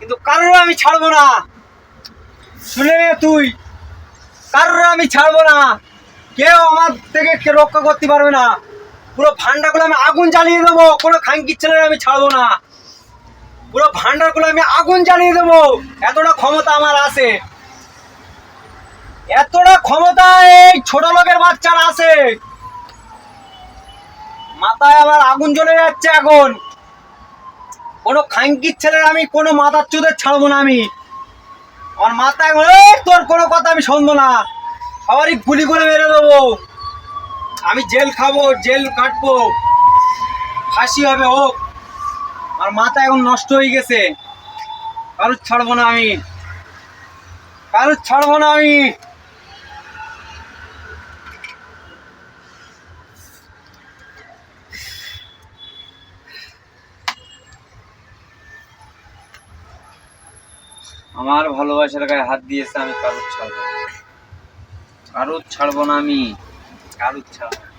কিন্তু কারোর আমি ছাড়বো না। শুনে নে তুই, কারোর আমি ছাড়বো না। কেউ আমার থেকে রক্ষা করতে পারবে না। পুরো ভান্ডারগুলো আমি আগুন জ্বালিয়ে দেবো, কোনো খাঙ্কির ছেলে আমি ছাড়বো না। পুরো ভান্ডারগুলো আমি আগুন জ্বালিয়ে দেবো, এতটা ক্ষমতা আমার আছে। এতটা ক্ষমতা এই ছোট লোকের বাচ্চার আছে। মাথায় আবার আগুন জ্বলে যাচ্ছে এখন। কোনো খাঙ্কির ছেলের আমি কোনো মাথার চুদের ছাড়বো না আমি। আমার মাথায় তোর কোনো কথা আমি শুনবো না, সবারই গুলি করে মেরে দেবো। আমি জেল খাবো, জেল কাটবো, ফাঁসি হবে হোক। আর মাথা এখন নষ্ট হয়ে গেছে। কারুর ছাড়বো না আমি, কারুর ছাড়বো না আমি। আমার ভালোবাসার গায়ে হাত দিয়েছে, আমি কারুর ছাড়বো না, কারুর ছাড়বো না আমি, কারুর ছাড়বো না।